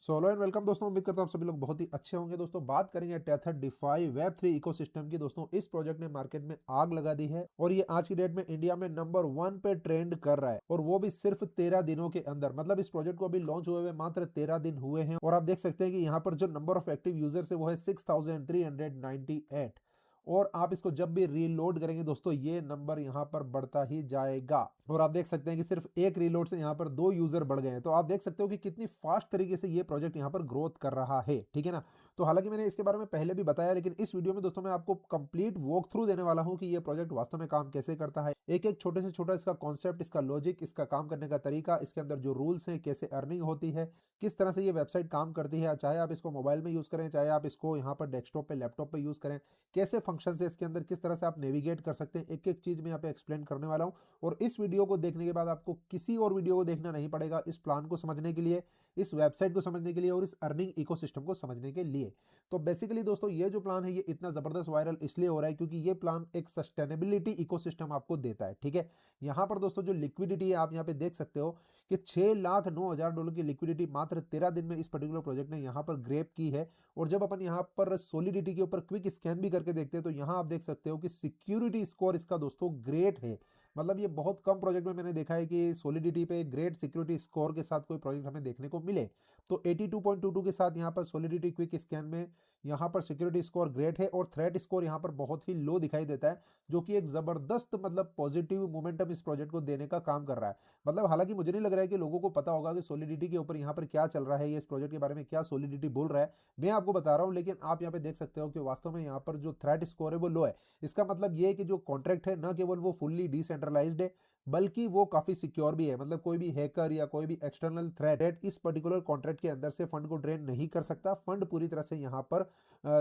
Hello and welcome दोस्तों। उम्मीद करता हूं आप सभी लोग बहुत ही अच्छे होंगे। दोस्तों बात करेंगे टेथर डिफाई वेब3 इकोसिस्टम की। दोस्तों इस प्रोजेक्ट ने मार्केट में आग लगा दी है और ये आज की डेट में इंडिया में नंबर 1 पे ट्रेंड कर रहा है, और वो भी सिर्फ 13 दिनों के अंदर। मतलब इस प्रोजेक्ट को अभी लॉन्च हुए मात्र 13 दिन हुए हैं, और आप देख सकते हैं कि यहाँ पर जो नंबर ऑफ एक्टिव यूजर्स है वो है 6398, और आप इसको जब भी रीलोड करेंगे दोस्तों ये नंबर यहाँ पर बढ़ता ही जाएगा। और आप देख सकते हैं कि सिर्फ एक रीलोड से यहाँ पर 2 यूजर बढ़ गए हैं। तो आप देख सकते हो कि कितनी फास्ट तरीके से ये प्रोजेक्ट यहाँ पर ग्रोथ कर रहा है, ठीक है ना। तो हालांकि मैंने इसके बारे में पहले भी बताया, लेकिन इस वीडियो में दोस्तों मैं आपको कंप्लीट वॉक थ्रू देने वाला हूं कि ये प्रोजेक्ट वास्तव में काम कैसे करता है। एक एक छोटे से छोटा इसका कॉन्सेप्ट, इसका लॉजिक, इसका काम करने का तरीका, इसके अंदर जो रूल्स हैं, कैसे अर्निंग होती है, किस तरह से ये वेबसाइट काम करती है, चाहे आप इसको मोबाइल में यूज करें, चाहे आप इसको यहाँ पर डेस्कटॉप पे, लैपटॉप पे यूज करें, कैसे फंक्शन है इसके अंदर, किस तरह से आप नेविगेट कर सकते हैं, एक एक चीज मैं यहाँ पे एक्सप्लेन करने वाला हूँ। और इस वीडियो को देखने के बाद आपको किसी और वीडियो को देखना नहीं पड़ेगा इस प्लान को समझने के लिए, इस वेबसाइट को समझने के लिए और इस अर्निंग इकोसिस्टम को समझने के लिए। तो बेसिकली दोस्तों ये जो प्लान है ये इतना जबरदस्त वायरल इसलिए हो रहा है क्योंकि ये प्लान एक सस्टेनेबिलिटी इकोसिस्टम आपको देता है, ठीक है। यहां पर दोस्तों जो लिक्विडिटी है आप यहां पे देख सकते हो कि $6,09,000 की लिक्विडिटी मात्र 13 दिन में इस पर्टिकुलर प्रोजेक्ट ने यहां पर ग्रैब की है। और जब अपन यहां पर सॉलिडिटी के ऊपर क्विक स्कैन भी करके देखते हैं तो यहां आप देख सकते हो कि सिक्योरिटी स्कोर इसका दोस्तों ग्रेट है। मतलब ये बहुत कम प्रोजेक्ट में मैंने देखा है कि सॉलिडिटी पे ग्रेट सिक्योरिटी स्कोर के साथ कोई प्रोजेक्ट हमें देखने को मिले। तो 82.22 के साथ यहाँ पर सॉलिडिटी क्विक स्कैन में यहाँ पर सिक्योरिटी स्कोर ग्रेट है, और थ्रेट स्कोर यहाँ पर बहुत ही लो दिखाई देता है, जो कि एक जबरदस्त मतलब पॉजिटिव मोमेंटम इस प्रोजेक्ट को देने का काम कर रहा है। मतलब हालांकि मुझे नहीं लग रहा है कि लोगों को पता होगा कि सॉलिडिटी के ऊपर यहाँ पर क्या चल रहा है, ये इस प्रोजेक्ट के बारे में क्या सॉलिडिटी बोल रहा है, मैं आपको बता रहा हूँ। लेकिन आप यहाँ पे देख सकते हो कि वास्तव में यहाँ पर जो थ्रेट स्कोर है वो लो है। इसका मतलब ये है कि जो कॉन्ट्रैक्ट है न केवल वो फुल्ली डिसेंट्रलाइज्ड है, बल्कि वो काफी सिक्योर भी है। मतलब कोई भी हैकर या कोई भी एक्सटर्नल थ्रेट इस पर्टिकुलर कॉन्ट्रैक्ट के अंदर से फंड को ड्रेन नहीं कर सकता। फंड पूरी तरह से यहाँ पर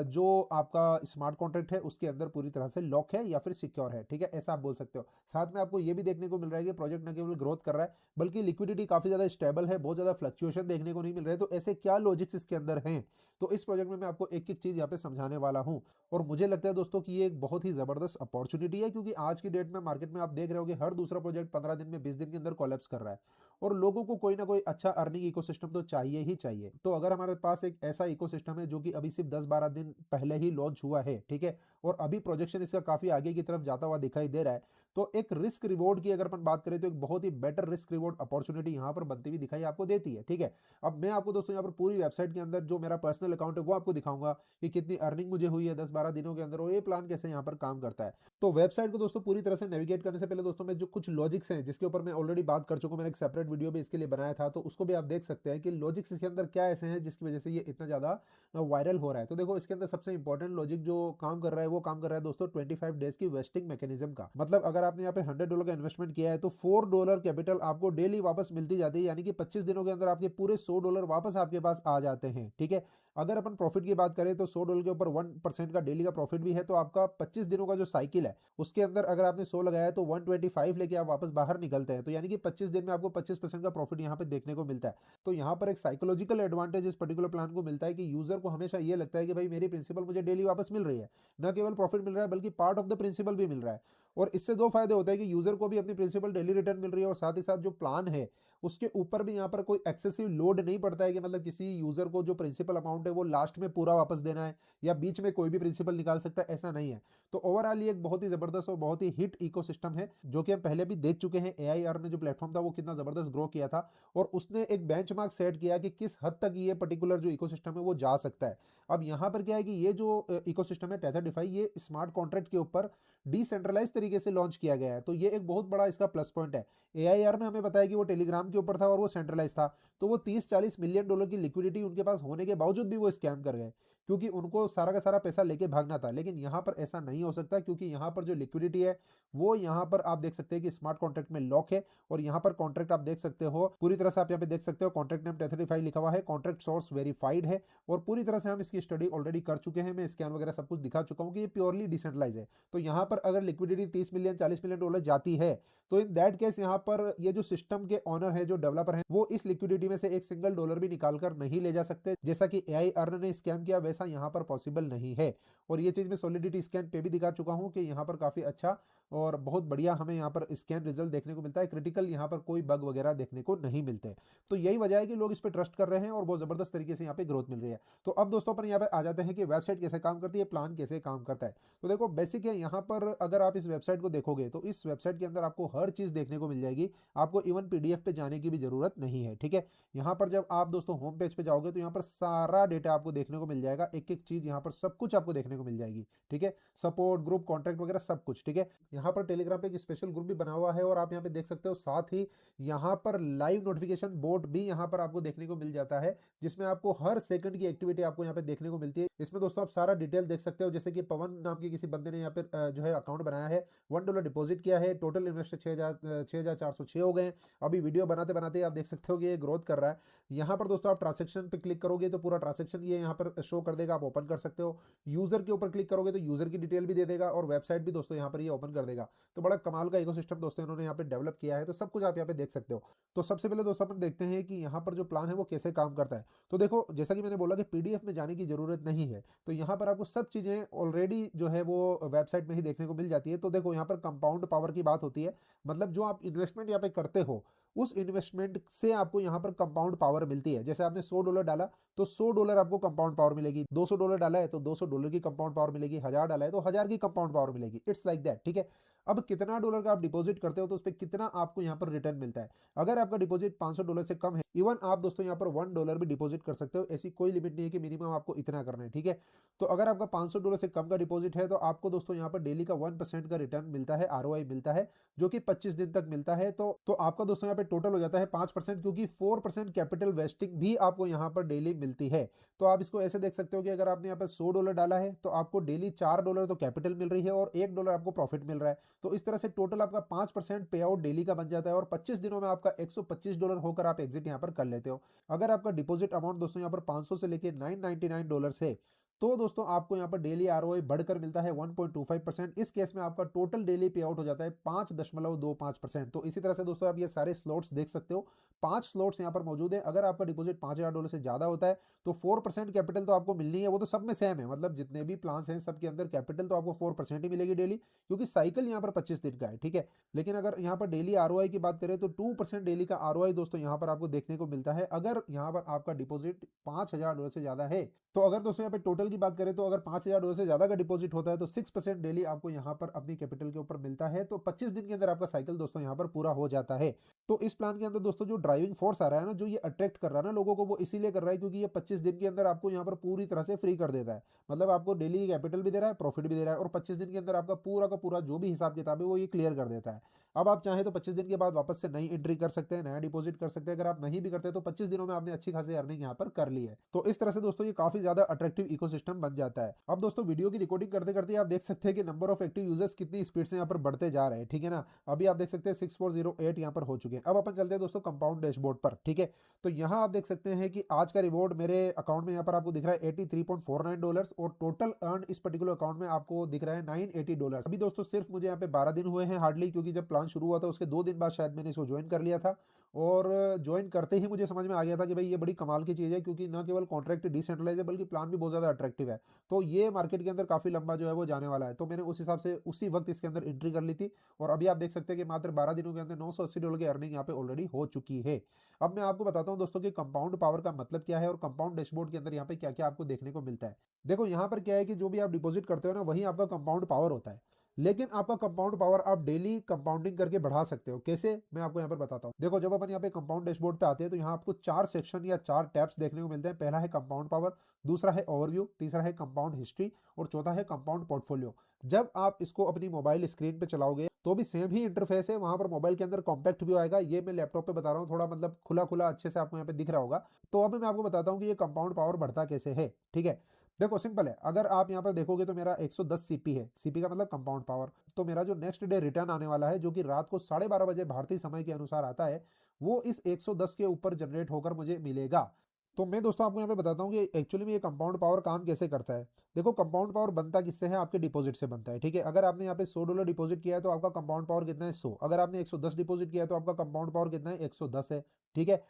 जो आपका स्मार्ट कॉन्ट्रैक्ट है उसके अंदर पूरी तरह से लॉक है या फिर सिक्योर है, ठीक है, ऐसा आप बोल सकते हो। साथ में आपको ये भी देखने को मिल रहा है कि प्रोजेक्ट न केवल ग्रोथ कर रहा है बल्कि लिक्विडिटी काफी ज्यादा स्टेबल है, बहुत ज्यादा फ्लक्चुएशन देखने को नहीं मिल रहे हैं। तो ऐसे क्या लॉजिक्स इसके अंदर हैं, तो इस प्रोजेक्ट में मैं आपको एक एक चीज यहाँ पे समझाने वाला हूं। और मुझे लगता है दोस्तों कि ये एक बहुत ही जबरदस्त अपॉर्चुनिटी है, क्योंकि आज की डेट में मार्केट में आप देख रहे हो कि हर दूसरा प्रोजेक्ट 15 दिन में, 20 दिन के अंदर कोलैप्स कर रहा है, और लोगों को कोई ना कोई अच्छा अर्निंग इकोसिस्टम तो चाहिए ही चाहिए। तो अगर हमारे पास एक ऐसा इकोसिस्टम है जो कि अभी सिर्फ 10-12 दिन पहले ही लॉन्च हुआ है, ठीक है, और अभी प्रोजेक्शन इसका काफी आगे की तरफ जाता हुआ दिखाई दे रहा है, तो एक रिस्क रिवॉर्ड की अगर अपन बात करें तो एक बहुत ही बेटर रिस्क रिवॉर्ड अपॉर्चुनिटी यहां पर बनती हुई दिखाई आपको देती है, ठीक है। अब मैं आपको दोस्तों यहाँ पर पूरी वेबसाइट के अंदर जो मेरा पर्सनल अकाउंट है वो आपको दिखाऊंगा कि कितनी अर्निंग मुझे हुई है 10-12 दिनों के अंदर, और ये प्लान कैसे यहाँ पर काम करता है। तो वेबसाइट को दोस्तों पूरी तरह से नेविगेट करने से पहले दोस्तों मैं जो कुछ लॉजिक्स हैं जिसके ऊपर मैं ऑलरेडी बात कर चुका हूं, मैंने एक सेपरेट वीडियो भी इसके लिए बनाया था, तो उसको भी आप देख सकते हैं कि लॉजिक्स इसके अंदर क्या ऐसे हैं जिसकी वजह से ये इतना ज्यादा वायरल हो रहा है। तो देखो इसके अंदर सबसे इंपॉर्टेंट लॉजिक जो काम कर रहा है वो काम कर रहा है दोस्तों 25 डेज की वेस्टिंग मैकेनिज्म का। मतलब अगर आपने यहाँ पे $100 का इन्वेस्टमेंट किया है तो $4 कैपिटल आपको डेली वापस मिलती जाती है, यानी कि 25 दिनों के अंदर आपके पूरे $100 वापस आपके पास आ जाते हैं, ठीक है। अगर अपन प्रॉफिट की बात करें तो $100 के ऊपर 1% का डेली का प्रॉफिट भी है, तो आपका 25 दिनों का जो साइकिल है उसके अंदर अगर आपने 100 लगाया है तो 125 लेके आप वापस बाहर निकलते हैं, तो यानी कि 25 दिन में आपको 25% का प्रॉफिट यहाँ पे देखने को मिलता है। तो यहाँ पर एक साइकोलॉजिकल एडवांटेज इस पर्टिकुलर प्लान को मिलता है कि यूजर को हमेशा ये लगता है कि भाई मेरी प्रिंसिपल मुझे डेली वापस मिल रही है, न केवल प्रॉफिट मिल रहा है बल्कि पार्ट ऑफ द प्रिंसिपल भी मिल रहा है। और इससे दो फायदे होते हैं कि यूजर को भी अपनी प्रिंसिपल डेली रिटर्न मिल रही है, और साथ ही साथ जो प्लान है उसके ऊपर भी यहाँ पर कोई एक्सेसिव लोड नहीं पड़ता है कि मतलब किसी यूजर को जो प्रिंसिपल अमाउंट है वो लास्ट में पूरा वापस देना है या बीच में कोई भी प्रिंसिपल निकाल सकता है, ऐसा नहीं है। तो ओवरऑल ये एक बहुत ही जबरदस्त और बहुत ही हिट इकोसिस्टम है, जो कि हम पहले भी देख चुके हैं। एआई अर्न ने जो प्लेटफॉर्म था वो कितना जबरदस्त ग्रो किया था, और उसने एक बेंचमार्क सेट किया कि किस हद तक ये पर्टिकुलर जो इकोसिस्टम है वो जा सकता है। अब यहां पर क्या है कि ये जो इकोसिस्टम है टेथर डिफाई, ये स्मार्ट कॉन्ट्रैक्ट के ऊपर डिसेंट्रलाइज तरीके से लॉन्च किया गया है, तो ये एक बहुत बड़ा इसका प्लस पॉइंट है। एआईआर में हमें बताया कि वो टेलीग्राम के ऊपर था और वो सेंट्रलाइज था, तो वो 30-40 मिलियन डॉलर की लिक्विडिटी उनके पास होने के बावजूद भी वो स्कैम कर गए, क्योंकि उनको सारा का सारा पैसा लेके भागना था। लेकिन यहां पर ऐसा नहीं हो सकता, क्योंकि यहां पर जो लिक्विडिटी है वो यहां पर आप देख सकते हैं कि स्मार्ट कॉन्ट्रैक्ट में लॉक है, और यहां पर कॉन्ट्रैक्ट आप देख सकते हो पूरी तरह से, आप यहां पे देख सकते हो कॉन्ट्रैक्ट नेम टेथर लिखा हुआ है, कॉन्ट्रैक्ट सोर्स वेरीफाइड है, और पूरी तरह से हम इसकी स्टडी ऑलरेडी कर चुके हैं। मैं स्कैन वगैरह सब कुछ दिखा चुका हूं कि ये प्योरली डिसेंट्रलाइज है। तो यहां पर अगर लिक्विडिटी 30 मिलियन $40 मिलियन जाती है तो इन दैट केस यहाँ पर ये जो सिस्टम के ऑनर है, जो डेवलपर है, वो इस लिक्विडिटी में से एक सिंगल डॉलर भी निकाल कर नहीं ले जा सकते। जैसा कि एआई अर्न ने स्कैम किया वैसा यहाँ पर पॉसिबल नहीं है। और ये चीज मैं सॉलिडिटी स्कैन पे भी दिखा चुका हूँ कि यहाँ पर काफी अच्छा और बहुत बढ़िया हमें यहाँ पर स्कैन रिजल्ट देखने को मिलता है। क्रिटिकल यहाँ पर कोई बग वगैरह देखने को नहीं मिलते। तो यही वजह है कि लोग इस पर ट्रस्ट कर रहे हैं और बहुत जबरदस्त तरीके से यहाँ पे ग्रोथ मिल रही है। तो अब दोस्तों अपन यहाँ पे आ जाते हैं कि वेबसाइट कैसे काम करती है, प्लान कैसे काम करता है। तो देखो बेसिक है, यहाँ पर अगर आप इस वेबसाइट को देखोगे तो इस वेबसाइट के अंदर आपको हर चीज देखने को मिल जाएगी। आपको इवन पीडीएफ पे जाने की भी जरूरत नहीं है, ठीक है। यहाँ पर जब आप दोस्तों होम पेज पे जाओगे तो यहाँ पर सारा डेटा आपको देखने को मिल जाएगा। एक एक चीज यहाँ पर सब कुछ आपको देखने को मिल जाएगी, ठीक है। सपोर्ट ग्रुप, कॉन्ट्रैक्ट वगैरह सब कुछ, ठीक है। यहाँ पर टेलीग्राम पे एक स्पेशल ग्रुप भी बना हुआ है और आप यहाँ पे देख सकते हो। साथ ही यहाँ पर लाइव नोटिफिकेशन बोर्ड भी यहाँ पर आपको देखने को मिल जाता है, जिसमें आपको हर सेकंड की एक्टिविटी आपको यहाँ पे देखने को मिलती है। इसमें दोस्तों आप सारा डिटेल देख सकते हो। जैसे कि पवन नाम के किसी बंदे ने यहाँ पे जो है अकाउंट बनाया है, $1 डिपॉजिट किया है, टोटल इन्वेस्टर 6,406 हो गए। अभी वीडियो बनाते बनाते आप देख सकते हो कि ये ग्रोथ कर रहा है। यहाँ पर दोस्तों आप ट्रांजेक्शन पे क्लिक करोगे तो पूरा ट्रांजेक्शन ये यहाँ पर शो कर देगा, आप ओपन कर सकते हो। यूजर के ऊपर क्लिक करोगे तो यूजर की डिटेल भी दे देगा और वेबसाइट भी दोस्तों यहाँ पर ये ओपन कर देगा। तो बड़ा कमाल का इकोसिस्टम दोस्तों इन्होंने यहाँ पे डेवलप किया है। तो सब कुछ आप यहाँ पे देख सकते हो। तो सबसे पहले दोस्तों अपन देखते हैं कि यहाँ पर जो प्लान है वो कैसे काम करता है। तो देखो जैसा कि मैंने बोला कि पीडीएफ में जाने की जरूरत नहीं है। तो यहाँ पर आपको सब चीजें ऑलरेडी जो है वो वेबसाइट में ही देखने को मिल जाती है। तो देखो यहाँ पर कंपाउंड पावर की बात होती है, मतलब जो आप इन्वेस्टमेंट यहाँ पे करते हो उस इन्वेस्टमेंट से आपको यहाँ पर कंपाउंड पावर मिलती है। जैसे आपने $100 डाला तो $100 आपको कंपाउंड पावर मिलेगी। $200 डाला है तो $200 की कंपाउंड पावर मिलेगी। 1000 डाला है तो 1000 की कंपाउंड पावर मिलेगी। इट्स लाइक दैट, ठीक है। अब कितना डॉलर का आप डिपॉजिट करते हो तो उस पर कितना आपको यहाँ पर रिटर्न मिलता है। अगर आपका डिपॉजिट $500 से कम है, इवन आप दोस्तों यहाँ पर $1 भी डिपॉजिट कर सकते हो। ऐसी कोई लिमिट नहीं है कि मिनिमम आपको इतना करना है, ठीक है। तो अगर आपका $500 से कम का डिपॉजिट है तो आपको दोस्तों यहाँ पर डेली का 1% का रिटर्न मिलता है, आरओआई मिलता है, जो कि 25 दिन तक मिलता है। तो आपका दोस्तों यहाँ पे टोटल हो जाता है 5%, क्योंकि 4% कैपिटल वेस्टिंग भी आपको यहाँ पर डेली मिलती है। तो आप इसको ऐसे देख सकते हो कि अगर आपने यहाँ पर $100 डाला है तो आपको डेली $4 तो कैपिटल मिल रही है और $1 आपको प्रॉफिट मिल रहा है। तो इस तरह से टोटल आपका 5% पे आउट डेली का बन जाता है और 25 दिनों में आपका $125 होकर आप एग्जिट यहाँ पर कर लेते हो। अगर आपका डिपॉजिट अमाउंट दोस्तों यहाँ पर 500 से लेके $999 है तो दोस्तों आपको यहाँ पर डेली आरओआई बढ़कर मिलता है 1.25%। इस केस में आपका टोटल डेली पे आउट हो जाता है 5.25%। तो इसी तरह से दोस्तों आप ये सारे स्लॉट्स देख सकते हो। 5 स्लॉट्स यहाँ पर मौजूद है। अगर आपका डिपॉजिट $5000 से ज्यादा होता है तो 4% कैपिटल तो आपको मिलनी है। वो तो सब में सेम है, मतलब जितने भी प्लान्स हैं सबके अंदर कैपिटल तो आपको 4% ही मिलेगी डेली, क्योंकि साइकिल यहाँ पर 25 दिन का है, ठीक है। लेकिन अगर यहाँ पर डेली आरओआई की बात करें तो 2% डेली का आरओआई दोस्तों यहाँ पर आपको देखने को मिलता है, अगर यहाँ पर आपका डिपॉजिट $5000 से ज्यादा है। तो अगर दोस्तों यहाँ पे टोटल की बात करें तो अगर $5000 से ज्यादा का डिपॉजिट होता है तो 6% डेली आपको यहाँ पर अपनी कैपिटल के ऊपर मिलता है। तो 25 दिन के अंदर आपका साइकिल दोस्तों यहाँ पर पूरा हो जाता है। तो इस प्लान के अंदर दोस्तों जो ड्राइविंग फोर्स आ रहा है ना, जो ये अट्रैक्ट कर रहा है ना लोगों को, वो इसीलिए कर रहा है क्योंकि ये 25 दिन के अंदर आपको यहाँ पर पूरी तरह से फ्री कर देता है। मतलब आपको डेली कैपिटल भी दे रहा है, प्रॉफिट भी दे रहा है और 25 दिन के अंदर आपका पूरा का पूरा जो भी हिसाब किताब है वो ये क्लियर कर देता है। अब आप चाहें तो 25 दिन के बाद वापस से नई एंट्री कर सकते हैं, नया डिपॉजिट कर सकते हैं। अगर आप नहीं भी करते तो 25 दिनों में आपने अच्छी खासी अर्निंग यहाँ पर कर ली है। तो इस तरह से दोस्तों ये काफी ज्यादा अट्रैक्टिव इकोसिस्टम बन जाता है। अब दोस्तों वीडियो की रिकॉर्डिंग करते करते आप देख सकते हैं कि नंबर ऑफ एक्टिव यूजर्स कितनी स्पीड से यहाँ पर बढ़ते जा रहे हैं, ठीक है ना। अभी आप देख सकते हैं 6408 यहाँ पर हो चुके हैं। अब अपन चलते हैं दोस्तों कंपाउंड डैशबोर्ड पर, ठीक है। तो यहाँ आप देख सकते हैं कि आज का रिवॉर्ड मेरे अकाउंट में यहाँ पर आपको दिख रहा है $83.49 और टोटल अर्न इस पर्टिकुलर अकाउंट में आपको दिख रहा है $980। अभी दोस्तों सिर्फ मुझे यहाँ पे 12 दिन हुए हैं हार्डली, क्योंकि जब प्लान शुरू हुआ था उसके 2 दिन बाद शायद मैंने इसको ज्वाइन कर लिया था। और ज्वाइन करते ही मुझे समझ में आ गया था कि भाई ये बड़ी कमाल की चीज है, क्योंकि न केवल कॉन्ट्रैक्ट डिसेंट्रलाइज है बल्कि प्लान भी बहुत ज्यादा अट्रैक्टिव है। तो ये मार्केट के अंदर काफी लंबा जो है वो जाने वाला है। तो मैंने उस हिसाब से उसी वक्त इसके अंदर एंट्री कर ली थी और अभी आप देख सकते हैं कि मात्र 12 दिनों के अंदर $980 की अर्निंग यहाँ पे ऑलरेडी हो चुकी है। अब मैं आपको बताता हूँ दोस्तों कि कंपाउंड पावर का मतलब क्या है और कंपाउंड डैशबोर्ड के अंदर यहाँ पे क्या क्या आपको देखने को मिलता है। देखो यहाँ पर क्या है कि जो भी आप डिपॉजिट करते हो ना, वही आपका कंपाउंड पावर होता है। लेकिन आपका कंपाउंड पावर आप डेली कंपाउंडिंग करके बढ़ा सकते हो। कैसे, मैं आपको यहाँ पर बताता हूँ। देखो जब अपन यहाँ पे कंपाउंड डैशबोर्ड पे आते हैं तो यहाँ आपको 4 सेक्शन या 4 टैब्स देखने को मिलते हैं। पहला है कंपाउंड पावर, दूसरा है ओवरव्यू, तीसरा है कंपाउंड हिस्ट्री और चौथा है कंपाउंड पोर्टफोलियो। जब आप इसको अपनी मोबाइल स्क्रीन पे चलाओगे तो भी सेम ही इंटरफेस है। वहां पर मोबाइल के अंदर कॉम्पैक्ट व्यू आएगा। ये मैं लैपटॉप पे बता रहा हूँ, थोड़ा मतलब खुला खुला अच्छे से आपको यहाँ पे दिख रहा होगा। तो अब मैं आपको बताता हूँ कि ये कंपाउंड पावर बढ़ता कैसे है, ठीक है। देखो सिंपल है, अगर आप यहाँ पर देखोगे तो मेरा 110 सीपी है। सीपी का मतलब कंपाउंड पावर। तो मेरा जो नेक्स्ट डे रिटर्न आने वाला है, जो कि रात को 12:30 बजे भारतीय समय के अनुसार आता है, वो इस 110 के ऊपर जनरेट होकर मुझे मिलेगा। तो मैं दोस्तों आपको यहाँ पे बताता हूँ कि एक्चुअली में ये कंपाउंड पावर काम कैसे करता है। देखो कंपाउंड पावर बनता किससे है, आपके डिपॉजिट से बनता है, ठीक है। अगर आपने यहाँ पे $100 डिपॉजिट किया है तो आपका कंपाउंड पावर कितना है 100। अगर आपने 110 डिपॉजिट किया है तो आपका कंपाउंड पावर कितना है 110 है, ठीक है।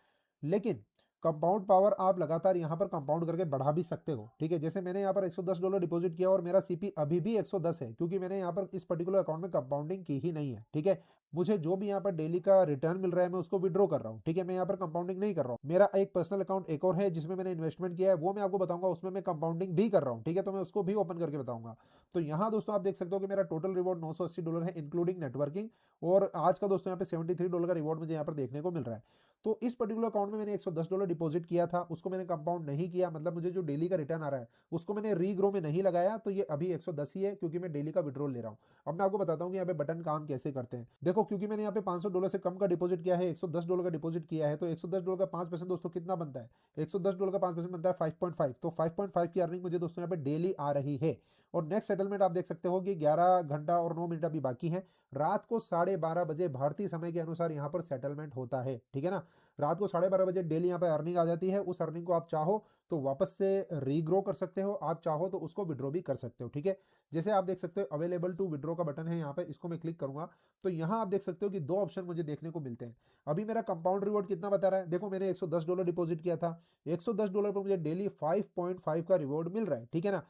लेकिन कंपाउंड पावर आप लगातार यहाँ पर कंपाउंड करके बढ़ा भी सकते हो, ठीक है। जैसे मैंने यहाँ पर $110 डिपॉजिट किया और मेरा सीपी अभी भी 110 है, क्योंकि मैंने यहाँ पर इस पर्टिकुलर अकाउंट में कंपाउंडिंग की ही नहीं है, ठीक है। मुझे जो भी यहाँ पर डेली का रिटर्न मिल रहा है मैं उसको विड्रॉ कर रहा हूँ, ठीक है। मैं यहाँ पर कंपाउंडिंग नहीं कर रहा हूँ। मेरा एक पर्सनल अकाउंट एक और है जिसमें मैंने इन्वेस्टमेंट किया है, वो मैं आपको बताऊंगा, उसमें मैं कंपाउंडिंग भी कर रहा हूँ, ठीक है। तो मैं उसको भी ओपन करके बताऊंगा। तो यहाँ दोस्तों आप देख सकते हो कि मेरा टोटल रिवॉर्ड $980 है इंक्लूडिंग नेटवर्किंग, और आज का दोस्तों यहाँ पे $73 का रिवॉर्ड मुझे यहाँ पर देखने को मिल रहा है। तो इस पर्टिकुलर अकाउंट में मैंने $110 डिपॉजिट किया था, उसको मैंने कंपाउंड नहीं किया, मतलब मुझे जो डेली का रिटर्न आ रहा है उसको मैंने रीग्रो में नहीं लगाया, तो ये अभी 110 ही है, क्योंकि मैं डेली का विड्रॉल ले रहा हूँ। अब मैं आपको बताता हूँ कि यहाँ पे बटन काम कैसे करते हैं। देखो क्योंकि मैंने यहाँ पे $500 से कम का डिपॉजिट किया है, $110 का डिपॉजिट किया है, तो $110 का 5% दोस्तों कितना बनता है, $110 का 5% बनता है 5.5। तो 5.5 की अर्निंग मुझे दोस्तों यहाँ पे डेली आ रही है। और नेक्स्ट सेटलमेंट आप देख सकते हो कि 11 घंटा और 9 मिनट अभी बाकी है। रात को 12:30 बजे भारतीय समय के अनुसार यहाँ पर सेटलमेंट होता है, ठीक है ना। रात को 12:30 बजे डेली यहाँ पे अर्निंग आ जाती है। उस अर्निंग को आप चाहो तो वापस से रीग्रो कर सकते हो, आप चाहो तो उसको विड्रॉ भी कर सकते हो, ठीक है। जैसे आप देख सकते हो अवेलेबल टू विड्रॉ का बटन है यहाँ पे, इसको मैं क्लिक करूंगा तो यहाँ आप देख सकते हो कि दो ऑप्शन मुझे देखने को मिलते हैं। अभी मेरा कंपाउंड रिवॉर्ड कितना बता रहा है, देखो मैंने $110 डिपॉजिट किया था, $110 पर मुझे डेली 5.5 का रिवॉर्ड मिल रहा है, ठीक है ना।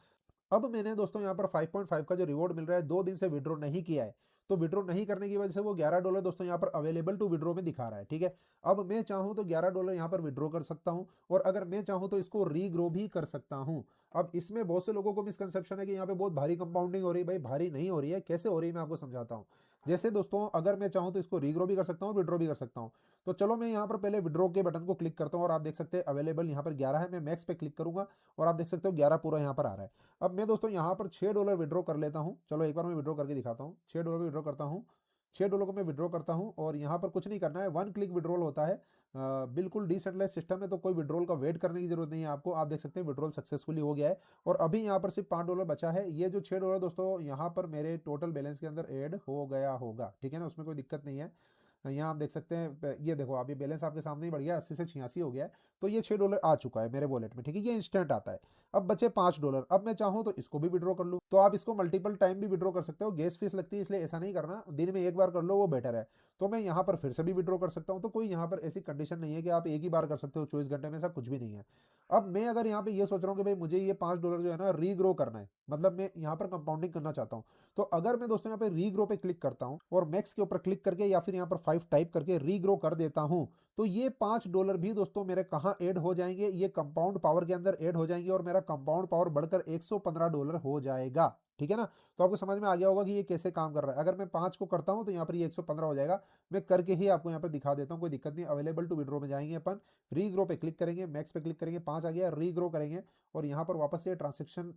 अब मैंने दोस्तों यहाँ पर 5.5 का जो रिवॉर्ड मिल रहा है 2 दिन से विड्रॉ नहीं किया है, तो विड्रॉ नहीं करने की वजह से वो $11 दोस्तों यहाँ पर अवेलेबल टू विड्रॉ में दिखा रहा है, ठीक है। अब मैं चाहूँ तो $11 यहाँ पर विड्रॉ कर सकता हूँ, और अगर मैं चाहूँ तो इसको रीग्रो भी कर सकता हूँ। अब इसमें बहुत से लोगों को मिसकंसेप्शन है कि यहाँ पे बहुत भारी कंपाउंडिंग हो रही है। भाई भारी नहीं हो रही है, कैसे हो रही है मैं आपको समझाता हूँ। जैसे दोस्तों अगर मैं चाहूँ तो इसको रीग्रो भी कर सकता हूँ, विड्रॉ भी कर सकता हूँ। तो चलो मैं यहाँ पर पहले विड्रॉ के बटन को क्लिक करता हूँ, और आप देख सकते हैं अवेलेबल यहाँ पर 11 है। मैं मैक्स पे क्लिक करूंगा और आप देख सकते हो 11 पूरा यहाँ पर आ रहा है। अब मैं दोस्तों यहाँ पर $6 विड्रॉ कर लेता हूँ। चलो एक बार मैं विड्रॉ करके दिखाता हूँ। $6 विड्रॉ करता हूँ, $6 को मैं विड्रॉ करता हूँ, और यहाँ पर कुछ नहीं करना है, 1 क्लिक विड्रॉल होता है। बिल्कुल डिसेंट्रलाइज सिस्टम है, तो कोई विड्रॉल का वेट करने की जरूरत नहीं है आपको। आप देख सकते हैं विड्रॉल सक्सेसफुली हो गया है, और अभी यहाँ पर सिर्फ $5 बचा है। ये जो $6 दोस्तों यहाँ पर मेरे टोटल बैलेंस के अंदर ऐड हो गया होगा, ठीक है ना, उसमें कोई दिक्कत नहीं है। यहाँ आप देख सकते हैं, ये देखो अभी बैलेंस आपके सामने ही बढ़ गया, 80 से 86 हो गया है। तो ये $6 आ चुका है मेरे वॉलेट में, ठीक है, ये इंस्टेंट आता है। अब बचे $5। अब मैं चाहूँ तो इसको भी विड्रॉ कर लूँ, तो आप इसको मल्टीपल टाइम भी विड्रॉ कर सकते हो। गैस फीस लगती है इसलिए ऐसा नहीं करना, दिन में एक बार कर लो वो बेटर है। तो मैं यहाँ पर फिर से भी विड्रॉ कर सकता हूँ, तो कोई यहाँ पर ऐसी कंडीशन नहीं है कि आप एक ही बार कर सकते हो 24 घंटे में, ऐसा कुछ भी नहीं है। अब मैं अगर यहाँ पे ये सोच रहा हूँ कि भाई मुझे ये $5 जो है ना रीग्रो करना है, मतलब मैं यहाँ पर कंपाउंडिंग करना चाहता हूँ, तो अगर मैं दोस्तों यहाँ पे रीग्रो पे क्लिक करता हूँ और मैक्स के ऊपर क्लिक करके या फिर यहाँ पर 5 टाइप करके रीग्रो कर देता हूँ, तो ये $5 भी दोस्तों मेरे कहाँ ऐड हो जाएंगे, ये कंपाउंड पावर के अंदर ऐड हो जाएंगे, और मेरा कंपाउंड पावर बढ़कर $115 हो जाएगा, ठीक है ना। तो आपको समझ में आ गया होगा कि ये कैसे काम कर रहा है। अगर मैं 5 को करता हूं तो यहाँ पर ये 115 हो जाएगा। मैं करके ही आपको यहाँ पर दिखा देता हूँ, कोई दिक्कत नहीं। अवेलेबल टू विड्रॉ में जाएंगे अपन, रीग्रो पे क्लिक करेंगे, मैक्स पे क्लिक करेंगे, 5 आ गया, रीग्रो करेंगे, और यहाँ पर वापस से ट्रांजेक्शन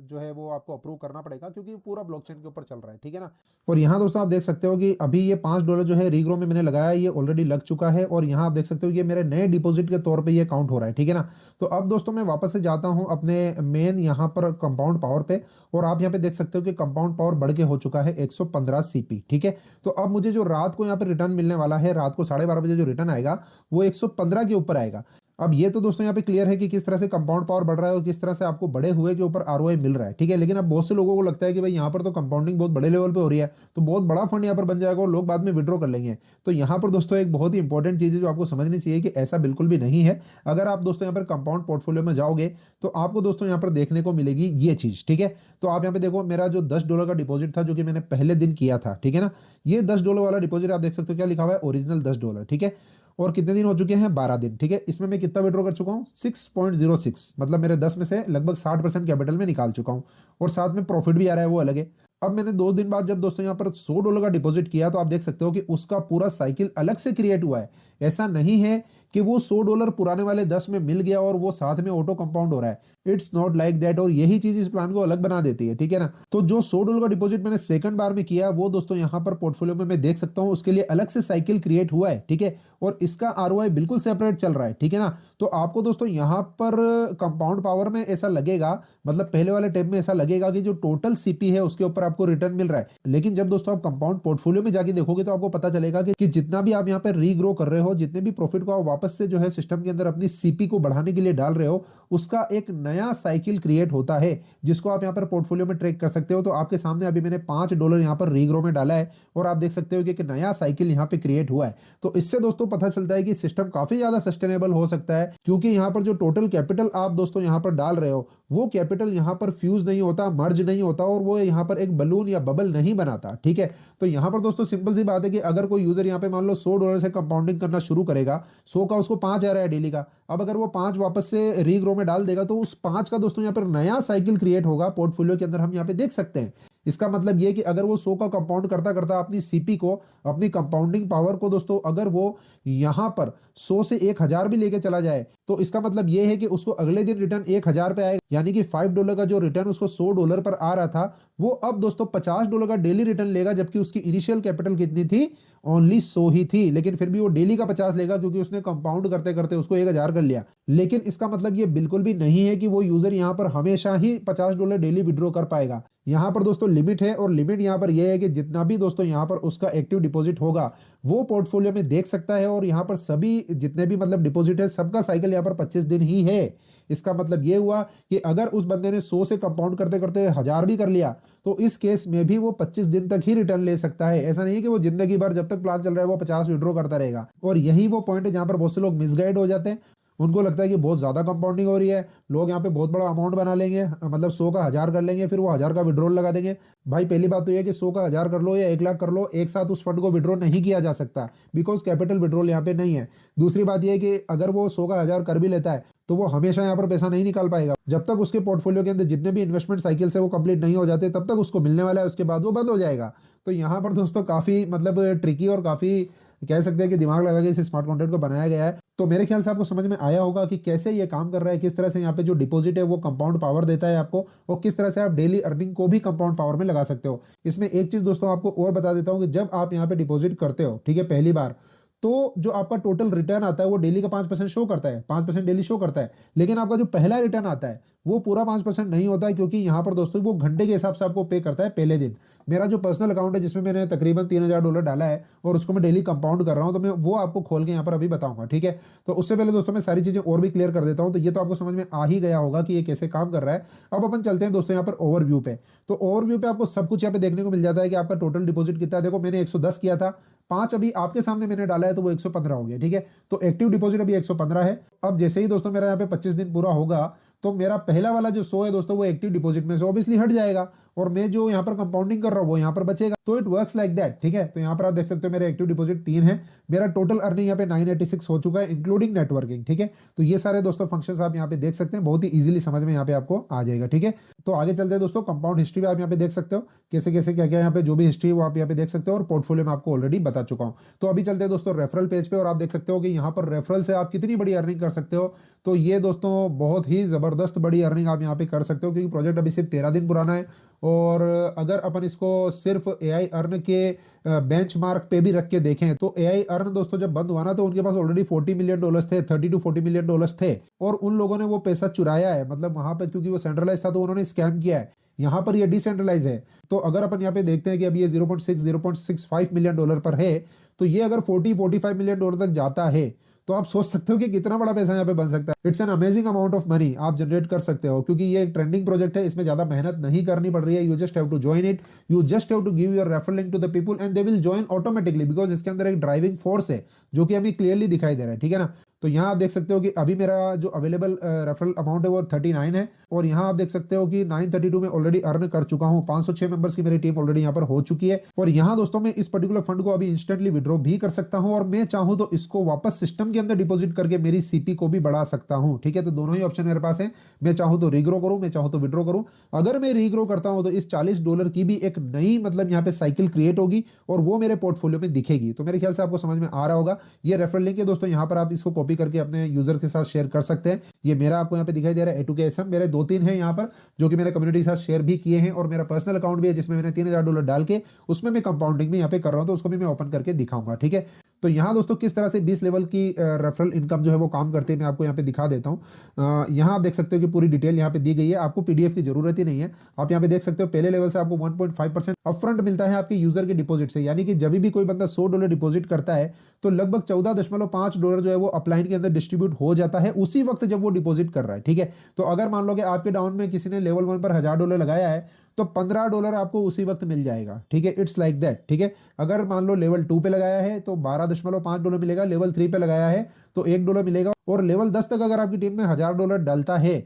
जो है वो आपको अप्रूव करना पड़ेगा, क्योंकि पूरा ब्लॉकचेन के ऊपर चल रहा है, ठीक है ना। और यहाँ दोस्तों आप देख सकते हो कि अभी ये $5 जो है रीग्रो में मैंने लगाया, ये ऑलरेडी लग चुका है, और यहाँ आप देख सकते हो ये मेरे नए डिपॉजिट के तौर पर ये काउंट हो रहा है, ठीक है ना। तो अब दोस्तों मैं वापस से जाता हूँ अपने मेन यहाँ पर कंपाउंड पावर पे, और आप यहाँ पे देख सकते हो कि कंपाउंड पावर बढ़ के हो चुका है 115 सीपी, ठीक है। तो अब मुझे जो रात को यहाँ पे रिटर्न मिलने वाला है, रात को 12:30 बजे जो रिटर्न आएगा वो 115 के ऊपर आएगा। अब ये तो दोस्तों यहाँ पे क्लियर है कि किस तरह से कंपाउंड पावर बढ़ रहा है और किस तरह से आपको बड़े हुए के ऊपर आरओआई मिल रहा है, ठीक है। लेकिन अब बहुत से लोगों को लगता है कि भाई यहाँ पर तो कंपाउंडिंग बहुत बड़े लेवल पे हो रही है, तो बहुत बड़ा फंड यहाँ पर बन जाएगा और लोग बाद में विड्रॉ कर लेंगे। तो यहाँ पर दोस्तों एक बहुत ही इंपॉर्टेंट चीज है जो आपको समझनी चाहिए कि ऐसा बिल्कुल भी नहीं है। अगर आप दोस्तों यहाँ पर कंपाउंड पोर्टफोलियो में जाओगे तो आपको दोस्तों यहाँ पर देखने को मिलेगी ये चीज, ठीक है। तो आप यहाँ पे देखो मेरा जो $10 का डिपॉजिट था जो कि मैंने पहले दिन किया था, ठीक है ना, ये $10 वाला डिपॉजिट आप देख सकते हो क्या लिखा हुआ है, ओरिजिनल $10, ठीक है। और कितने दिन हो चुके हैं, 12 दिन, ठीक है। इसमें मैं कितना विड्रॉ कर चुका हूँ, 6.06, मतलब मेरे 10 में से लगभग 60% कैपिटल में निकाल चुका हूँ, और साथ में प्रॉफिट भी आ रहा है, वो अलग है। अब मैंने 2 दिन बाद जब दोस्तों यहाँ पर $100 का डिपॉजिट किया, तो आप देख सकते हो कि उसका पूरा साइकिल अलग से क्रिएट हुआ है। ऐसा नहीं है कि वो $100 पुराने वाले 10 में मिल गया और वो साथ में ऑटो कंपाउंड हो रहा है, इट्स नॉट लाइक दैट। और यही चीज इस प्लान को अलग बना देती है, ठीक है ना। तो जो $100 का डिपॉजिट मैंने सेकंड बार में किया, वो दोस्तों यहाँ पर पोर्टफोलियो में मैं देख सकता हूँ, उसके लिए अलग से साइकिल क्रिएट हुआ है, ठीक है। और इसका आरओआई बिल्कुल सेपरेट चल रहा है, ठीक है ना। तो आपको दोस्तों यहाँ पर कंपाउंड पावर में ऐसा लगेगा, मतलब पहले वाले टेप में ऐसा लगेगा कि जो टोटल सीपी है उसके ऊपर आपको रिटर्न मिल रहा है। लेकिन जब दोस्तों आप कंपाउंड पोर्टफोलियो में जाके देखोगे तो आपको पता चलेगा कि जितना भी आप यहाँ पे रीग्रो कर रहे हो, जितने भी प्रॉफिट को आप वापस से जो है सिस्टम के अंदर अपनी सीपी को बढ़ाने के लिए डाल रहे हो, उसका एक नया साइकिल क्रिएट होता है, जिसको आप यहाँ पर पोर्टफोलियो में ट्रैक कर सकते हो। तो आपके सामने अभी मैंने $5 यहाँ पर रीग्रो में डाला है और आप देख सकते हो कि एक नया साइकिल यहाँ पे क्रिएट हुआ है। तो इससे दोस्तों पता चलता है कि सिस्टम काफी ज्यादा सस्टेनेबल हो सकता है, क्योंकि यहाँ पर जो टोटल कैपिटल आप दोस्तों यहाँ पर डाल रहे हो, वो कैपिटल यहाँ पर फ्यूज नहीं होता, मर्ज नहीं होता, और वो यहाँ पर एक बलून या बबल नहीं बनाता। ठीक है, तो यहाँ पर दोस्तों सिंपल सी बात है कि अगर कोई यूजर यहाँ पे मान लो $100 से कंपाउंडिंग करना शुरू करेगा, 100 का उसको 5 आ रहा है डेली का, अब अगर वो 5 वापस से रीग्रो में डाल देगा तो उस 5 का दोस्तों यहाँ पर नया साइकिल क्रिएट होगा पोर्टफोलियो के अंदर, हम यहाँ पे देख सकते हैं। इसका मतलब ये कि अगर वो 100 का कंपाउंड करता करता अपनी सीपी को, अपनी कंपाउंडिंग पावर को दोस्तों, अगर वो यहां पर 100 से 1000 भी लेके चला जाए, तो इसका मतलब ये है कि उसको अगले दिन रिटर्न 1000 पे आएगा। यानी कि $5 का जो रिटर्न उसको $100 पर आ रहा था, वो अब दोस्तों $50 का डेली रिटर्न लेगा, जबकि उसकी इनिशियल कैपिटल कितनी थी? ओनली 100 ही थी, लेकिन फिर भी वो डेली का 50 लेगा, क्योंकि उसने कंपाउंड करते करते उसको 1000 कर लिया। लेकिन इसका मतलब ये बिल्कुल भी नहीं है कि वो यूजर यहाँ पर हमेशा ही $50 डेली विड्रॉ कर पाएगा। यहाँ पर दोस्तों लिमिट है, और लिमिट यहाँ पर यह है कि जितना भी दोस्तों यहाँ पर उसका एक्टिव डिपॉजिट होगा वो पोर्टफोलियो में देख सकता है, और यहाँ पर सभी जितने भी मतलब डिपॉजिट है सबका साइकिल यहाँ पर 25 दिन ही है। इसका मतलब ये हुआ कि अगर उस बंदे ने 100 से कंपाउंड करते करते 1000 भी कर लिया, तो इस केस में भी वो 25 दिन तक ही रिटर्न ले सकता है। ऐसा नहीं है कि वो जिंदगी भर जब तक प्लान चल रहा है वो 50 विड्रॉ करता रहेगा। और यही वो पॉइंट है जहां पर बहुत से लोग मिसगाइड हो जाते हैं। उनको लगता है कि बहुत ज्यादा कंपाउंडिंग हो रही है, लोग यहाँ पे बहुत बड़ा अमाउंट बना लेंगे, मतलब 100 का 1000 कर लेंगे, फिर वो 1000 का विड्रॉल लगा देंगे। भाई पहली बात तो यह कि 100 का 1000 कर लो या 1 लाख कर लो, एक साथ उस फंड को विड्रॉ नहीं किया जा सकता, बिकॉज कैपिटल विड्रॉल यहाँ पे नहीं है। दूसरी बात यह है कि अगर वो 100 का 1000 कर भी लेता है, तो वो हमेशा यहाँ पर पैसा नहीं निकाल पाएगा। जब तक उसके पोर्टफोलियो के अंदर जितने भी इन्वेस्टमेंट साइकिल से वो कंप्लीट नहीं हो जाते, तब तक उसको मिलने वाला है, उसके बाद वो बंद हो जाएगा। तो यहाँ पर दोस्तों काफी मतलब ट्रिकी और काफी कह सकते हैं कि दिमाग लगा के इस स्मार्ट कॉन्ट्रैक्ट को बनाया गया है। तो मेरे ख्याल से आपको समझ में आया होगा कि कैसे ये काम कर रहा है, किस तरह से यहाँ पे जो डिपॉजिट है वो कंपाउंड पावर देता है आपको, और किस तरह से आप डेली अर्निंग को भी कंपाउंड पावर में लगा सकते हो। इसमें एक चीज दोस्तों आपको और बता देता हूँ कि जब आप यहाँ पे डिपॉजिट करते हो, ठीक है, पहली बार, तो जो आपका टोटल रिटर्न आता है वो डेली का 5% शो करता है, 5% डेली शो करता है। लेकिन आपका जो पहला रिटर्न आता है वो पूरा 5% नहीं होता है, क्योंकि यहाँ पर दोस्तों वो घंटे के हिसाब से आपको पे करता है पहले दिन। मेरा जो पर्सनल अकाउंट है जिसमें मैंने तकरीबन $3000 डाला है और उसको मैं डेली कंपाउंड कर रहा हूँ, तो मैं वो आपको खोल के यहाँ पर अभी बताऊंगा। ठीक है, तो उससे पहले दोस्तों मैं सारी चीजें और भी क्लियर कर देता हूँ। तो ये तो आपको समझ में आ ही गया होगा कि ये कैसे काम कर रहा है। अब अपन चलते हैं दोस्तों यहाँ पर ओवरव्यू पे। तो ओवरव्यू पे आपको सब कुछ यहाँ पे देखने को मिल जाता है कि आपका टोटल डिपॉजिट कितना है। देखो मैंने 110 किया था, 5 अभी आपके सामने मैंने डाला है, तो वो 115 हो गया। ठीक है, तो एक्टिव डिपॉजिट अभी 115 है। अब जैसे ही दोस्तों मेरा यहाँ पे 25 दिन पूरा होगा, तो मेरा पहला वाला जो 100 है दोस्तों वो एक्टिव डिपॉजिट में से ऑब्वियसली हट जाएगा, और मैं जो यहाँ पर कंपाउंडिंग कर रहा हूँ वो यहाँ पर बचेगा। तो इट वर्क्स लाइक दैट। ठीक है, तो यहाँ पर आप देख सकते हो मेरे एक्टिव डिपॉजिट 3 है, मेरा टोटल अर्निंग यहाँ पे 986 हो चुका है इंक्लूडिंग नेटवर्किंग। ठीक है, तो ये सारे दोस्तों फंक्शंस आप यहाँ पे देख सकते हैं, बहुत ही इजीली समझ में यहाँ पे आपको आ जाएगा। ठीक है, तो आगे चलते हैं दोस्तों। कंपाउंड हिस्ट्री भी आप यहाँ पे देख सकते हो, कैसे कैसे क्या क्या यहाँ पे जो भी हिस्ट्री है वो आप यहाँ पे देख सकते हो, और पोर्टफोलियो में आपको ऑलरेडी बता चुका हूँ। तो अभी चलते हैं दोस्तों रेफरल पेज पे, और आप देख सकते हो कि यहाँ पर रेफरल से आप कितनी बड़ी अर्निंग कर सकते हो। तो ये दोस्तों बहुत ही जबरदस्त बड़ी अर्निंग आप यहाँ पे कर सकते हो, क्योंकि प्रोजेक्ट अभी सिर्फ 13 दिन पुराना है। और अगर अपन इसको सिर्फ एआई अर्न के बेंचमार्क पे भी रख के देखें, तो एआई अर्न दोस्तों जब बंद हुआ ना, तो उनके पास ऑलरेडी $40 मिलियन थे, $30 to $40 मिलियन थे, और उन लोगों ने वो पैसा चुराया है। मतलब वहां पर क्योंकि वो सेंट्रलाइज था तो उन्होंने स्कैम किया है। यहाँ पर ये डिसेंट्रलाइज है। तो अगर अपन यहाँ पे देखते हैं कि अभी ये 0.65 मिलियन डॉलर पर है, तो ये अगर 40-45 मिलियन डॉलर तक जाता है, तो आप सोच सकते हो कि कितना बड़ा पैसा यहाँ पे बन सकता है। It's an amazing amount of money आप जनरेट कर सकते हो, क्योंकि ये एक ट्रेंडिंग प्रोजेक्ट है, इसमें ज्यादा मेहनत नहीं करनी पड़ रही है। You just have to join it, you just have to give your referral link to the people and they will join automatically, because इसके अंदर एक ड्राइविंग फोर्स है जो कि हमें क्लियरली दिखाई दे रहा है। ठीक है ना, तो यहाँ आप देख सकते हो कि अभी मेरा जो अवेलेबल रेफरल अमाउंट है वो 39 है, और यहाँ आप देख सकते हो कि 932 में ऑलरेडी अर्न कर चुका हूँ। 506 मेंबर्स की मेरी टीम ऑलरेडी यहाँ पर हो चुकी है। और यहाँ दोस्तों मैं इस पर्टिकुलर फंड को अभी इंस्टेंटली विड्रॉ भी कर सकता हूँ, और मैं चाहूँ तो इसको वापस सिस्टम के अंदर डिपॉजिट करके मेरी सीपी को भी बढ़ा सकता हूँ। ठीक है, तो दोनों ही ऑप्शन मेरे पास है। मैं चाहूँ तो रीग्रो करूँ, मैं चाहूँ तो विड्रॉ करूँ। अगर मैं रीग्रो करता हूँ तो इस $40 की भी एक नई मतलब यहाँ पे साइकिल क्रिएट होगी, और वो मेरे पोर्टफोलियो में दिखेगी। तो मेरे ख्याल से आपको समझ में आ रहा होगा। ये रेफरल लिंक है दोस्तों, यहाँ पर आप इसको कॉपी करके अपने यूजर के साथ शेयर कर सकते हैं। ये मेरा आपको यहाँ पे दिखाई दे रहा है A2K मेरे 2-3 हैं यहाँ पर, जो कि मेरे कम्युनिटी के साथ शेयर भी किए हैं, और मेरा पर्सनल अकाउंट भी है जिसमें मैंने $3000 डाल के उसमें मैं कंपाउंडिंग भी यहाँ पे कर रहा हूँ, तो उसको भी मैं ओपन करके दिखाऊंगा। ठीक है, तो यहाँ दोस्तों किस तरह से 20 लेवल की रेफरल इनकम जो है वो काम करती है, मैं आपको यहाँ पे दिखा देता हूँ। यहाँ आप देख सकते हो कि पूरी डिटेल यहाँ पे दी गई है, आपको पीडीएफ की जरूरत ही नहीं है। आप यहाँ पे देख सकते हो पहले लेवल से आपको 1.5% अपफ्रंट मिलता है आपके यूजर के डिपॉजिट से, यानी कि जब भी कोई बंदा $100 डिपॉजिट करता है तो लगभग $14.5 जो है वो अपलाइन के अंदर डिस्ट्रीब्यूट हो जाता है उसी वक्त जब वो डिपॉजिट कर रहा है। ठीक है, तो अगर मान लो कि आपके डाउन में किसी ने लेवल 1 पर $1000 लगाया है तो $15 आपको उसी वक्त मिल जाएगा। ठीक है, इट्स लाइक दैट। ठीक है, अगर मान लो लेवल 2 पे लगाया है तो $12.5 मिलेगा, लेवल 3 पे लगाया है तो $1 मिलेगा, और लेवल 10 तक अगर आपकी टीम में $1000 डलता है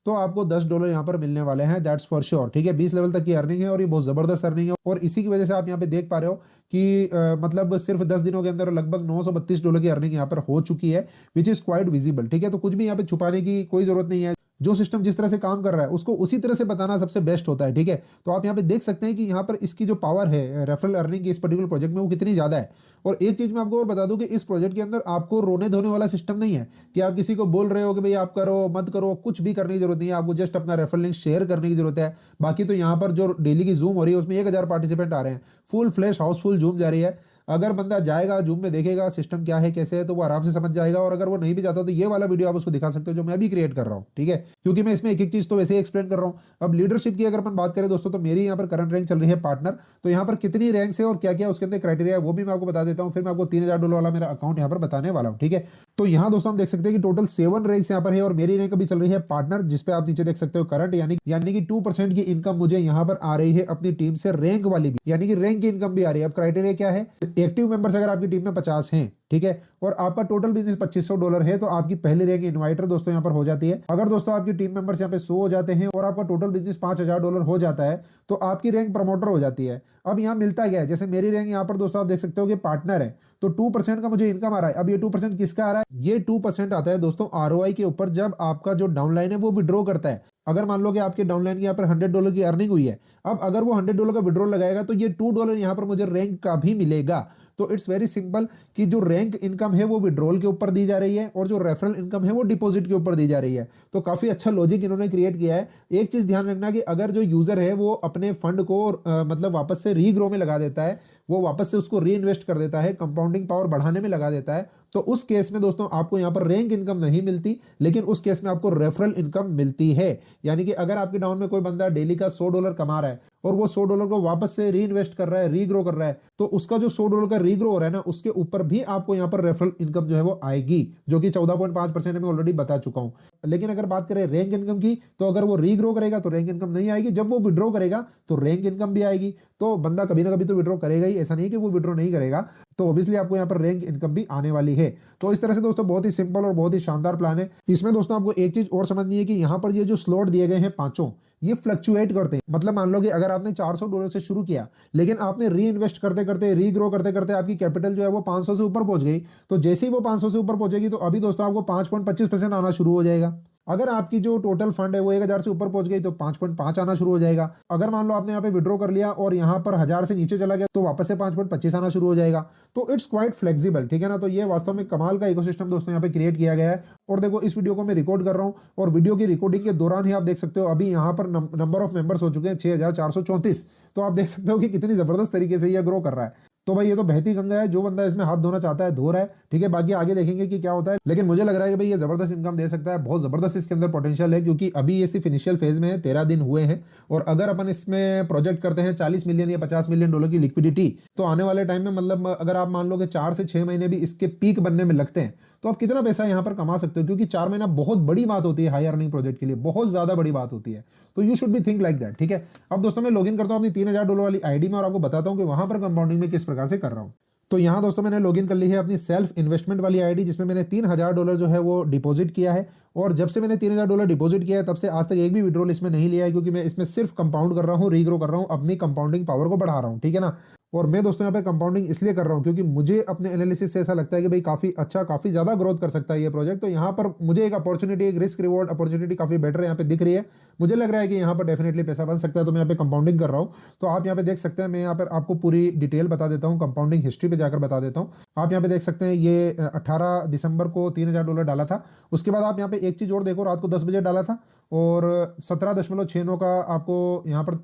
तो आपको $10 यहाँ पर मिलने वाले हैं, दैट्स फॉर श्योर। ठीक है, 20 लेवल तक की अर्निंग है और ये बहुत जबरदस्त अर्निंग है, और इसी की वजह से आप यहाँ पे देख पा रहे हो कि मतलब सिर्फ 10 दिनों के अंदर लगभग $932 की अर्निंग यहाँ पर हो चुकी है, विच इज क्वाइट विजिबल। ठीक है, तो कुछ भी यहाँ पे छुपाने की कोई जरूरत नहीं है, जो सिस्टम जिस तरह से काम कर रहा है उसको उसी तरह से बताना सबसे बेस्ट होता है। ठीक है, तो आप यहाँ पे देख सकते हैं कि यहाँ पर इसकी जो पावर है रेफरल अर्निंग की इस पर्टिकुलर प्रोजेक्ट में वो कितनी ज्यादा है। और एक चीज मैं आपको और बता दूं कि इस प्रोजेक्ट के अंदर आपको रोने धोने वाला सिस्टम नहीं है कि आप किसी को बोल रहे हो कि भाई आप करो मत करो, कुछ भी करने की जरूरत नहीं है, आपको जस्ट अपना रेफरल लिंक शेयर करने की जरूरत है। बाकी तो यहाँ पर जो डेली की जूम हो रही है उसमें 1000 पार्टिसिपेंट आ रहे हैं, फुल फ्लैश हाउसफुल जूम जा रही है। अगर बंदा जाएगा जूम में देखेगा सिस्टम क्या है कैसे है तो वो आराम से समझ जाएगा, और अगर वो नहीं भी जाता तो ये वाला वीडियो आप उसको दिखा सकते हो जो मैं भी क्रिएट कर रहा हूँ। ठीक है, क्योंकि मैं इसमें एक एक चीज तो वैसे ही एक्सप्लेन कर रहा हूँ। अब लीडरशिप की अगर अपन बात करें दोस्तों तो मेरी यहाँ पर करंट रैंक चल रही है पार्टनर, तो यहाँ पर कितनी रैंक है और क्या क्या उसके अंदर क्राइटेरिया है वो भी मैं आपको बता देता हूँ, फिर मैं आपको $3000 वाला मेरा अकाउंट यहाँ पर बताने वाला हूँ। ठीक है, तो यहाँ दोस्तों हम देख सकते हैं कि टोटल 7 रैंक्स यहाँ पर है और मेरी रैंक अभी चल रही है पार्टनर, जिसपे आप नीचे देख सकते हो करंट, यानी कि 2% की इनकम मुझे यहाँ पर आ रही है अपनी टीम से, रैंक वाली भी, यानी कि रैंक की इनकम भी आ रही है। अब क्राइटेरिया क्या है, एक्टिव मेंबर्स अगर आपकी टीम में 50 हैं, ठीक है, और आपका टोटल बिजनेस $2500 है तो आपकी पहली रैंक इन्वाइटर दोस्तों यहाँ पर हो जाती है। अगर दोस्तों आपकी टीम मेंबर्स यहाँ पे 100 हो जाते हैं और आपका टोटल बिजनेस $5000 हो जाता है तो आपकी रैंक प्रमोटर हो जाती है। अब यहाँ मिलता क्या है, जैसे मेरी रैंक यहाँ पर दोस्तों आप देख सकते हो कि पार्टनर है तो 2% का मुझे इनकम आ रहा है। अब ये 2% किसका आ रहा है, ये 2% आता है दोस्तों आरओआई के ऊपर, जब आपका जो डाउनलाइन है वो विड्रॉ करता है। अगर मान लो कि आपके डाउनलाइन की यहाँ पर $100 की अर्निंग हुई है, अब अगर वो $100 का विड्रॉल लगाएगा तो ये $2 यहाँ पर मुझे रैंक का भी मिलेगा। तो इट्स वेरी सिंपल कि जो रैंक इनकम है वो विड्रॉल के ऊपर दी जा रही है और जो रेफरल इनकम है वो डिपॉजिट के ऊपर दी जा रही है। तो काफी अच्छा लॉजिक इन्होंने क्रिएट किया है। एक चीज ध्यान रखना कि अगर जो यूजर है वो अपने फंड को मतलब वापस से रीग्रो में लगा देता है, वो वापस से उसको री इन्वेस्ट कर देता है, कंपाउंडिंग पावर बढ़ाने में लगा देता है, तो उस केस में दोस्तों आपको यहाँ पर रैंक इनकम नहीं मिलती, लेकिन उस केस में आपको रेफरल इनकम मिलती है। यानी कि अगर आपके डाउन में कोई बंदा डेली का $100 कमा रहा है और वो $100 को वापस से री इन्वेस्ट कर रहा है, रीग्रो कर रहा है, तो उसका जो $100 का रीग्रो हो रहा है ना उसके ऊपर भी आपको यहाँ पर रेफरल इनकम जो है वो आएगी, जो कि 14.5% में ऑलरेडी बता चुका हूं। लेकिन अगर बात करें रैंक इनकम की तो अगर वो रीग्रो करेगा तो रैंक इनकम नहीं आएगी, जब वो विड्रॉ करेगा तो रैंक इनकम भी आएगी। तो बंदा कभी ना कभी तो विड्रॉ करेगा ही, ऐसा नहीं कि वो विड्रॉ नहीं करेगा, तो ऑब्वियसली आपको यहाँ पर रैंक इनकम भी आने वाली है। तो इस तरह से दोस्तों बहुत ही सिंपल और बहुत ही शानदार प्लान है। इसमें दोस्तों आपको एक चीज और समझनी है कि यहाँ पर ये जो स्लॉट दिए गए हैं पांचों, ये फ्लक्चुएट करते हैं। मतलब मान लो कि अगर आपने $400 से शुरू किया लेकिन आपने री इन्वेस्ट करते करते रीग्रो करते करते आपकी कैपिटल जो है वो 500 से ऊपर पहुंच गई, तो जैसे ही वो 500 से ऊपर पहुंचेगी तो अभी दोस्तों आपको 5.25% आना शुरू हो जाएगा। अगर आपकी जो टोटल फंड है वो 1000 से ऊपर पहुंच गई तो 5.5 आना शुरू हो जाएगा। अगर मान लो आपने यहाँ पे विड्रॉ कर लिया और यहाँ पर 1000 से नीचे चला गया तो वापस से 5.25 आना शुरू हो जाएगा। तो इट्स क्वाइट फ्लेक्सिबल, ठीक है ना। तो ये वास्तव में कमाल का इकोसिस्टम दोस्तों यहाँ पे क्रिएट किया गया है। और देखो इस वीडियो को मैं रिकॉर्ड कर रहा हूँ और वीडियो की रिकॉर्डिंग के दौरान ही आप देख सकते हो अभी यहाँ पर नंबर ऑफ मेंबर्स हो चुके हैं 6434। तो आप देख सकते हो कि कितनी जबरदस्त तरीके से ये ग्रो कर रहा है। तो भाई ये तो बहती गंगा है, जो बंदा इसमें हाथ धोना चाहता है धो रहा है, ठीक है। बाकी आगे देखेंगे कि क्या होता है, लेकिन मुझे लग रहा है कि भाई ये जबरदस्त इनकम दे सकता है, बहुत जबरदस्त इसके अंदर पोटेंशियल है, क्योंकि अभी ये सिर्फ इनिशियल फेज में है, 13 दिन हुए हैं। और अगर अपन इसमें प्रोजेक्ट करते हैं 40 मिलियन या $50 मिलियन की लिक्विडिटी, तो आने वाले टाइम में मतलब अगर आप मान लो कि 4 से 6 महीने भी इसके पीक बनने में लगते हैं तो आप कितना पैसा यहाँ पर कमा सकते हो, क्योंकि 4 महीना बहुत बड़ी बात होती है हाई अर्निंग प्रोजेक्ट के लिए, बहुत ज्यादा बड़ी बात होती है। तो you should be think like that, ठीक है। अब दोस्तों मैं लॉगिन करता हूँ अपनी $3000 वाली आईडी में और आपको बताता हूँ कि वहां पर कंपाउंडिंग में किस प्रकार से कर रहा हूँ। तो यहाँ दोस्तों मैंने लॉगिन कर ली है अपनी सेल्फ इन्वेस्टमेंट वाली आईडी, जिसमें मैंने $3000 जो है वो डिपॉजिट किया है। और जब से मैंने $3000 डिपॉजिट किया है तब से आज तक एक भी विड्रॉल इसमें नहीं लिया है, क्योंकि मैं इसमें सिर्फ कंपाउंड कर रहा हूँ, रीग्रो कर रहा हूँ, अपनी कंपाउंडिंग पावर को बढ़ा रहा हूँ, ठीक है ना। और मैं दोस्तों यहाँ पे कंपाउंडिंग इसलिए कर रहा हूँ क्योंकि मुझे अपने एनालिसिस से ऐसा लगता है कि भाई काफी अच्छा, काफी ज्यादा ग्रोथ कर सकता है ये प्रोजेक्ट। तो यहाँ पर मुझे एक अपॉर्चुनिटी, एक रिस्क रिवॉर्ड अपॉर्चुनिटी काफी बेटर यहाँ पे दिख रही है। मुझे लग रहा है कि यहाँ पर डेफिनेटली पैसा बन सकता है, तो मैं यहाँ पे कंपाउंडिंग कर रहा हूँ। तो आप यहाँ पे देख सकते हैं, मैं यहाँ पर आपको पूरी डिटेल बता देता हूँ, कंपाउंडिंग हिस्ट्री पे जाकर बता देता हूँ। आप यहाँ पे देख सकते हैं ये 18 दिसंबर को $3000 डाला था। उसके बाद आप यहाँ पे एक चीज और देखो, रात को 10 बजे डाला था और 17.69 का आपको यहाँ पर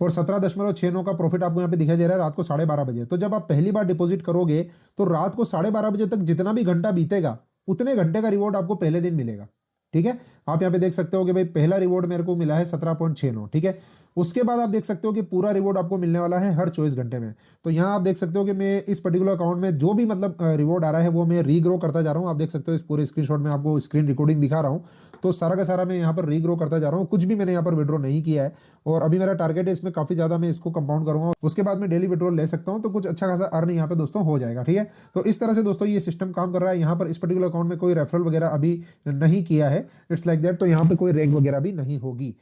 और 17.69 का प्रॉफिट आपको यहाँ पे दिखाई दे रहा है रात को 12:30 बजे। तो जब आप पहली बार डिपॉजिट करोगे तो रात को 12:30 बजे तक जितना भी घंटा बीतेगा उतने घंटे का रिवॉर्ड आपको पहले दिन मिलेगा। ठीक है, आप यहाँ पे देख सकते हो कि भाई पहला रिवॉर्ड मेरे को मिला है 17.69। ठीक है, उसके बाद आप देख सकते हो कि पूरा रिवॉर्ड आपको मिलने वाला है हर 24 घंटे में। तो यहाँ आप देख सकते हो कि मैं इस पर्टिकुलर अकाउंट में जो भी मतलब रिवॉर्ड आ रहा है वो मैं रीग्रो करता जा रहा हूँ। आप देख सकते हो इस पूरे स्क्रीनशॉट में आपको स्क्रीन रिकॉर्डिंग दिखा रहा हूँ। तो सारा का सारा मैं यहाँ पर रीग्रो करता जा रहा हूँ, कुछ भी मैंने यहाँ पर विड्रॉ नहीं किया है। और अभी मेरा टारगेट है इसमें काफी ज्यादा मैं इसको कंपाउंड करूंगा, उसके बाद मैं डेली विड्रॉल ले सकता हूँ, तो कुछ अच्छा खासा अर्न यहाँ पे दोस्तों हो जाएगा। ठीक है, तो इस तरह से दोस्तों ये सिस्टम काम कर रहा है। यहाँ पर इस पर्टिकुलर अकाउंट में कोई रेफरल वगैरह अभी नहीं किया है, इट्स लाइक दैट। तो यहाँ पे कोई रैंक वगैरह भी नहीं होगी।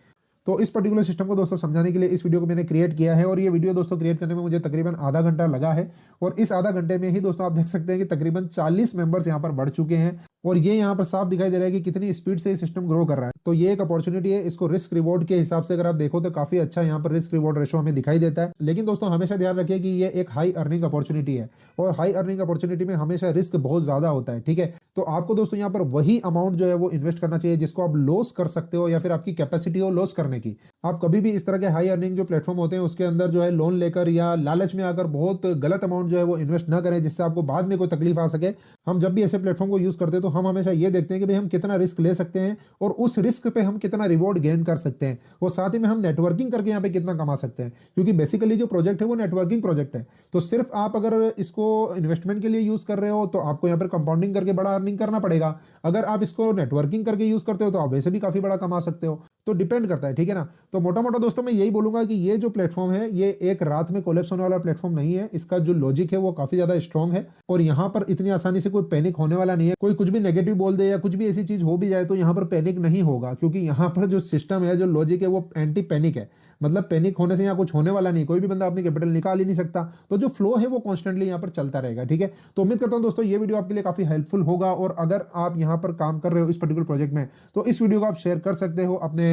तो इस पर्टिकुलर सिस्टम को दोस्तों समझाने के लिए इस वीडियो को मैंने क्रिएट किया है, और ये वीडियो दोस्तों क्रिएट करने में मुझे तकरीबन आधा घंटा लगा है। और इस आधा घंटे में ही दोस्तों आप देख सकते हैं कि तकरीबन 40 मेंबर्स यहाँ पर बढ़ चुके हैं, और ये यहाँ पर साफ दिखाई दे रहा है कि कितनी स्पीड से ये सिस्टम ग्रो कर रहा है। तो ये एक अपॉर्चुनिटी है, इसको रिस्क रिवॉर्ड के हिसाब से अगर आप देखो तो काफी अच्छा यहाँ पर रिस्क रिवॉर्ड रेशो हमें दिखाई देता है। लेकिन दोस्तों हमेशा ध्यान रखिए कि ये एक हाई अर्निंग अपॉर्चुनिटी है, और हाई अर्निंग अपॉर्चुनिटी में हमेशा रिस्क बहुत ज्यादा होता है। ठीक है, तो आपको दोस्तों यहाँ पर वही अमाउंट जो है वो इन्वेस्ट करना चाहिए जिसको आप लॉस कर सकते हो, या फिर आपकी कैपेसिटी हो लॉस करने की। आप कभी भी इस तरह के हाई अर्निंग जो प्लेटफॉर्म होते हैं उसके अंदर जो है लोन लेकर या लालच में आकर बहुत गलत अमाउंट जो है वो इन्वेस्ट ना करें, जिससे आपको बाद में कोई तकलीफ आ सके। हम जब भी ऐसे प्लेटफॉर्म को यूज करते हैं तो हम हमेशा ये देखते हैं कि भाई हम कितना रिस्क ले सकते हैं और उस रिस्क पे हम कितना रिवॉर्ड गेन कर सकते हैं, और साथ ही में हम नेटवर्किंग करके यहाँ पे कितना कमा सकते हैं। क्योंकि बेसिकली जो प्रोजेक्ट है वो नेटवर्किंग प्रोजेक्ट है। तो सिर्फ आप अगर इसको इन्वेस्टमेंट के लिए यूज कर रहे हो तो आपको यहाँ पर कंपाउंडिंग करके बड़ा अर्निंग करना पड़ेगा। अगर आप इसको नेटवर्किंग करके यूज करते हो तो आप वैसे भी काफी बड़ा कमा सकते हो। तो डिपेंड करता है। ठीक है ना, तो मोटा मोटा दोस्तों मैं यही बोलूंगा कि ये जो प्लेटफॉर्म है ये एक रात में कोलैप्स होने वाला प्लेटफॉर्म नहीं है। इसका जो लॉजिक है वो काफी ज्यादा स्ट्रॉन्ग है, और यहाँ पर इतनी आसानी से कोई पैनिक होने वाला नहीं है। कोई कुछ भी नेगेटिव बोल दे या कुछ भी ऐसी चीज हो भी जाए तो यहाँ पर पैनिक नहीं होगा, क्योंकि यहाँ पर जो सिस्टम है, जो लॉजिक है वो एंटी पैनिक है। मतलब पैनिक होने से यहाँ कुछ होने वाला नहीं, कोई भी बंदा अपनी कैपिटल निकाल ही नहीं सकता। तो जो फ्लो है वो कॉन्स्टेंटली यहाँ पर चलता रहेगा। ठीक है, तो उम्मीद करता हूँ दोस्तों ये वीडियो आपके लिए काफी हेल्पफुल होगा, और अगर आप यहाँ पर काम कर रहे हो इस पर्टिकुलर प्रोजेक्ट में तो इस वीडियो को आप शेयर कर सकते हो अपने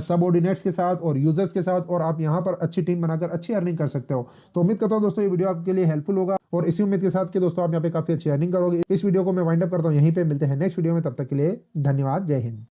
सबऑर्डिनेट्स के साथ और यूजर्स के साथ, और आप यहाँ पर अच्छी टीम बनाकर अच्छी अर्निंग कर सकते हो। तो उम्मीद करता हूँ दोस्तों ये वीडियो आपके लिए हेल्पफुल होगा, और इसी उम्मीद के साथ कि दोस्तों आप यहाँ पे काफी अच्छी अर्निंग करोगे। इस वीडियो को मैं वाइंड अप करता हूँ यहीं पे, मिलते हैं नेक्स्ट वीडियो में, तब तक के लिए धन्यवाद, जय हिंद।